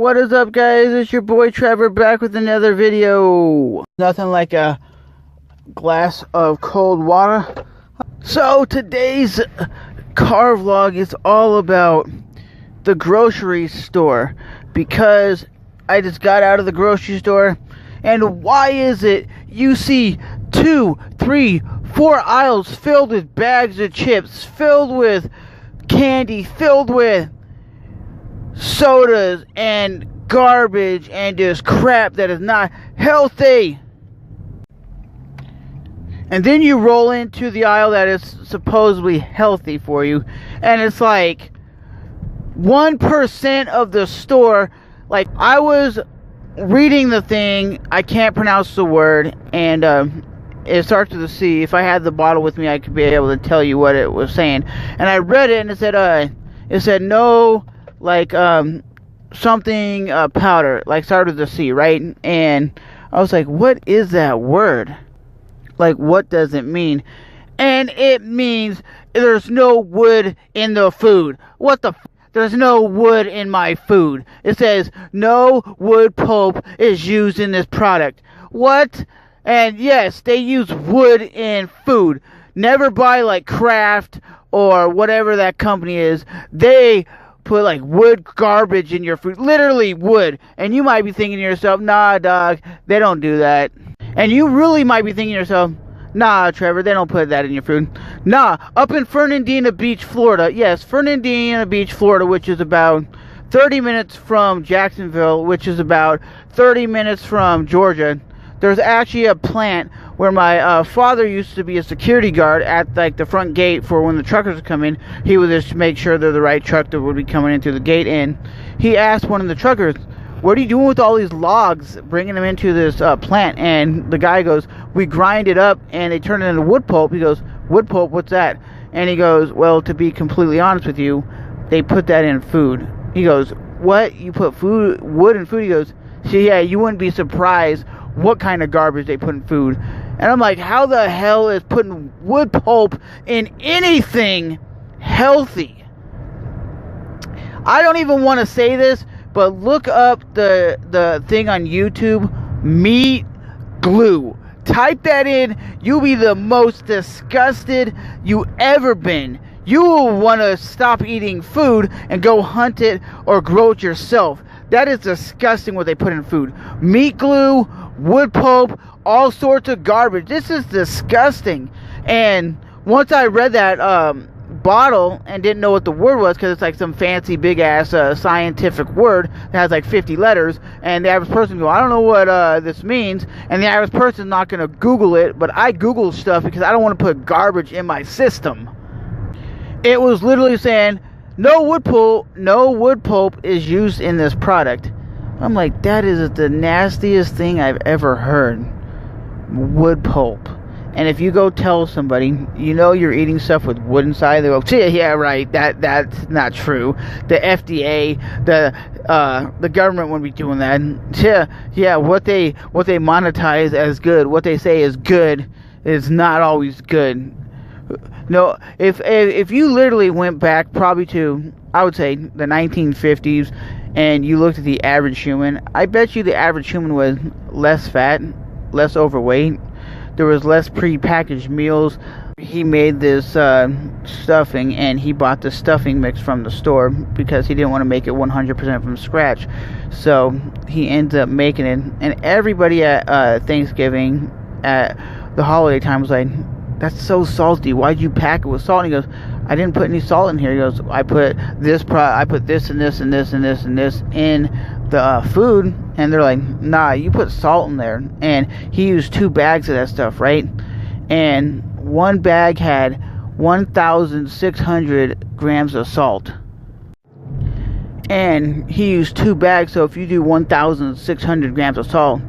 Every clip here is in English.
What is up, guys? It's your boy Trevor back with another video. Nothing like a glass of cold water. So today's car vlog is all about the grocery store, because I just got out of the grocery store, and why is it you see 2, 3, 4 aisles filled with bags of chips, filled with candy, filled with sodas and garbage and just crap that is not healthy? And then you roll into the aisle that is supposedly healthy for you, and it's like 1% of the store. Like, I was reading the thing, I can't pronounce the word, and it starts with a C. If I had the bottle with me, I could be able to tell you what it was saying. And I read it, and it said no, like something powder, like started with a C, right? And I was like, what is that word? Like, what does it mean? And it means there's no wood in the food. What the There's no wood in my food. It says no wood pulp is used in this product. What? And yes, they use wood in food. Never buy like Kraft or whatever that company is. They put like wood garbage in your food. Literally wood. And you might be thinking to yourself, nah, dog, they don't do that. And you really might be thinking to yourself, nah, Trevor, they don't put that in your food. Nah, up in Fernandina Beach, Florida. Yes, Fernandina Beach, Florida, which is about 30 minutes from Jacksonville, which is about 30 minutes from Georgia. There's actually a plant where my father used to be a security guard at like the front gate for when the truckers would come in. He would just make sure they're the right truck that would be coming in through the gate. And he asked one of the truckers, what are you doing with all these logs, bringing them into this plant? And the guy goes, we grind it up and they turn it into wood pulp. He goes, wood pulp, what's that? And he goes, well, to be completely honest with you, they put that in food. He goes, what? You put wood in food? He goes, yeah, you wouldn't be surprised what kind of garbage they put in food. And I'm like, how the hell is putting wood pulp in anything healthy? I don't even want to say this, but look up the thing on YouTube, meat glue. Type that in. You'll be the most disgusted you ever been. You will want to stop eating food and go hunt it or grow it yourself. That is disgusting what they put in food. Meat glue, wood pulp, all sorts of garbage. This is disgusting. And once I read that bottle and didn't know what the word was, because it's like some fancy big ass scientific word that has like 50 letters, and the average person goes, I don't know what this means, and the average person's not going to Google it, but I Google stuff because I don't want to put garbage in my system. It was literally saying no wood pulp is used in this product. I'm like, that is the nastiest thing I've ever heard. Wood pulp. And if you go tell somebody, you know, you're eating stuff with wood inside, they go, yeah, right, that's not true. The FDA, the government wouldn't be doing that. Yeah, what they monetize as good, what they say is good, is not always good. No, if you literally went back probably to, I would say, the 1950s, and you looked at the average human, I bet you the average human was less fat, less overweight. There was less pre-packaged meals. He made this stuffing, and he bought the stuffing mix from the store because he didn't want to make it 100% from scratch. So he ends up making it, and everybody at Thanksgiving at the holiday time was like, that's so salty. Why'd you pack it with salt? And he goes, I didn't put any salt in here. He goes, I put this and this and this and this and this in the food. And they're like, nah, you put salt in there. And he used 2 bags of that stuff, right? And one bag had 1,600 grams of salt. And he used 2 bags, so if you do 1,600 grams of salt,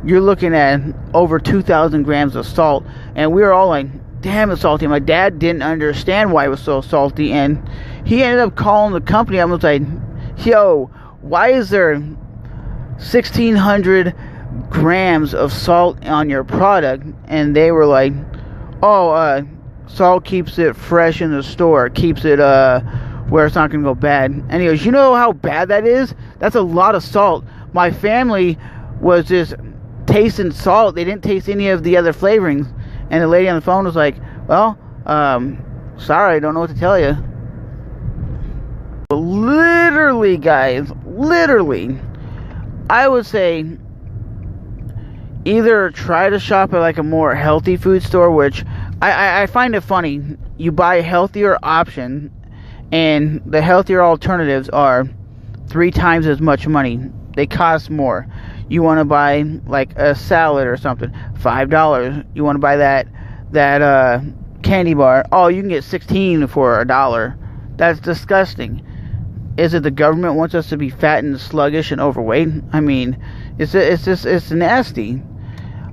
you're looking at over 2,000 grams of salt. And we were all like, damn, it's salty. My dad didn't understand why it was so salty, and he ended up calling the company. I was like, yo, why is there 1,600 grams of salt on your product? And they were like, oh, salt keeps it fresh in the store, keeps it where it's not going to go bad. And he goes, you know how bad that is? That's a lot of salt. My family was just tasting salt. They didn't taste any of the other flavorings. And the lady on the phone was like, well, sorry, I don't know what to tell you. Literally, guys, literally, I would say either try to shop at like a more healthy food store, which I find it funny. You buy a healthier option, and the healthier alternatives are 3 times as much money. They cost more. You want to buy like a salad or something, $5. You want to buy that candy bar, oh, you can get 16 for $1. That's disgusting. Is it the government wants us to be fat and sluggish and overweight? I mean, it's nasty.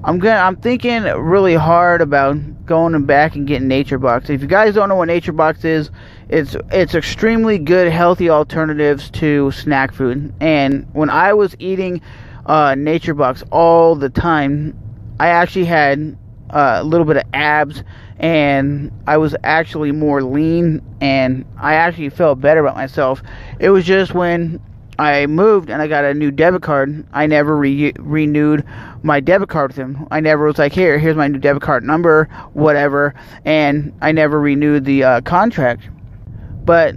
I'm thinking really hard about going back and getting Nature Box. If you guys don't know what Nature Box is, it's extremely good, healthy alternatives to snack food. And when I was eating Nature Box all the time, I actually had a little bit of abs, and I was actually more lean, and I actually felt better about myself. It was just when I moved and I got a new debit card, I never renewed my debit card with him. I never was like, here's my new debit card number, whatever, and I never renewed the contract. But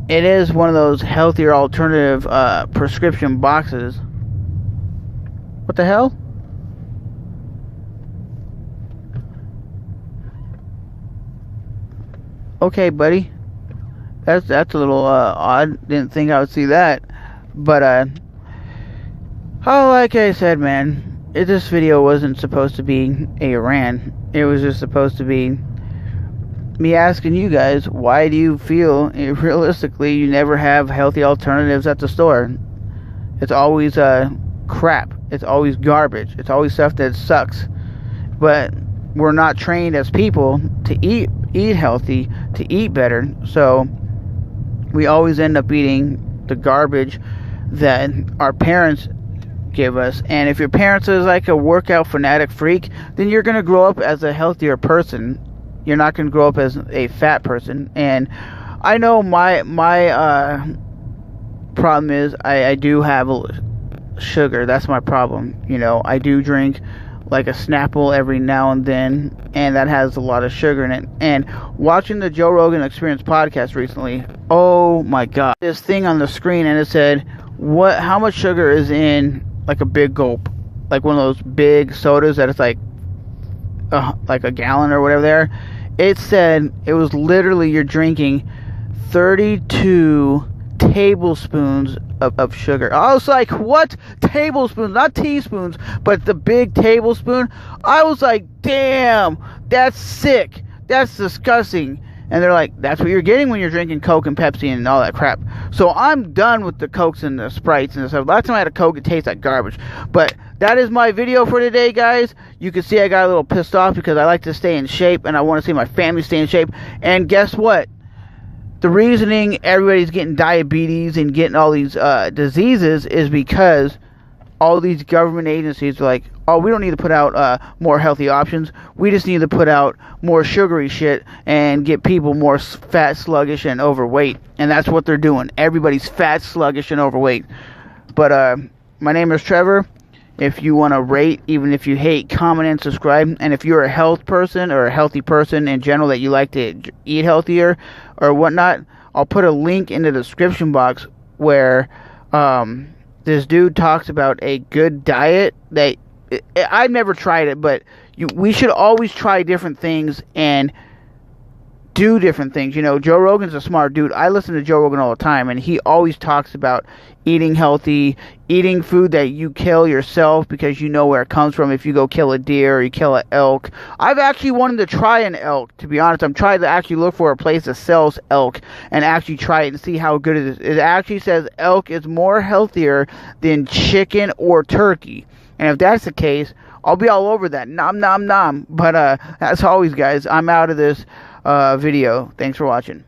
it is one of those healthier alternative prescription boxes. What the hell? Okay, buddy. That's a little odd. Didn't think I would see that. But like I said, man, this video wasn't supposed to be a rant. It was just supposed to be me asking you guys, why do you feel realistically you never have healthy alternatives at the store? It's always crap. It's always garbage. It's always stuff that sucks. But we're not trained as people to eat healthy, to eat better. So we always end up eating the garbage that our parents give us. And if your parents is like a workout fanatic freak, then you're going to grow up as a healthier person. You're not going to grow up as a fat person. And I know my problem is I do have sugar. That's my problem. You know, I do drink like a Snapple every now and then, and that has a lot of sugar in it. And watching the Joe Rogan Experience podcast recently, oh my god, this thing on the screen, and it said how much sugar is in like a big gulp, like one of those big sodas that it's like a gallon or whatever there. It said it was literally you're drinking 32 tablespoons of sugar. I was like, what? Tablespoons, not teaspoons, but the big tablespoon. I was like, damn, that's sick. That's disgusting. And they're like, that's what you're getting when you're drinking Coke and Pepsi and all that crap. So I'm done with the Cokes and the Sprites and stuff. Last time I had a Coke, it tastes like garbage. But that is my video for today, guys. You can see I got a little pissed off because I like to stay in shape and I want to see my family stay in shape. And guess what? The reasoning everybody's getting diabetes and getting all these diseases is because all these government agencies are like, oh, we don't need to put out more healthy options. We just need to put out more sugary shit and get people more fat, sluggish, and overweight. And that's what they're doing. Everybody's fat, sluggish, and overweight. But my name is Trevor. If you want to rate, even if you hate, comment and subscribe. And if you're a health person or a healthy person in general that you like to eat healthier or whatnot, I'll put a link in the description box where this dude talks about a good diet that I've never tried it, but we should always try different things and do different things. You know, Joe Rogan's a smart dude. I listen to Joe Rogan all the time, and he always talks about eating healthy, eating food that you kill yourself because you know where it comes from. If you go kill a deer or you kill an elk. I've actually wanted to try an elk, to be honest. I'm trying to actually look for a place that sells elk and actually try it and see how good it is. It actually says elk is more healthier than chicken or turkey. And if that's the case, I'll be all over that. Nom, nom, nom. But as always, guys, I'm out of this video. Thanks for watching.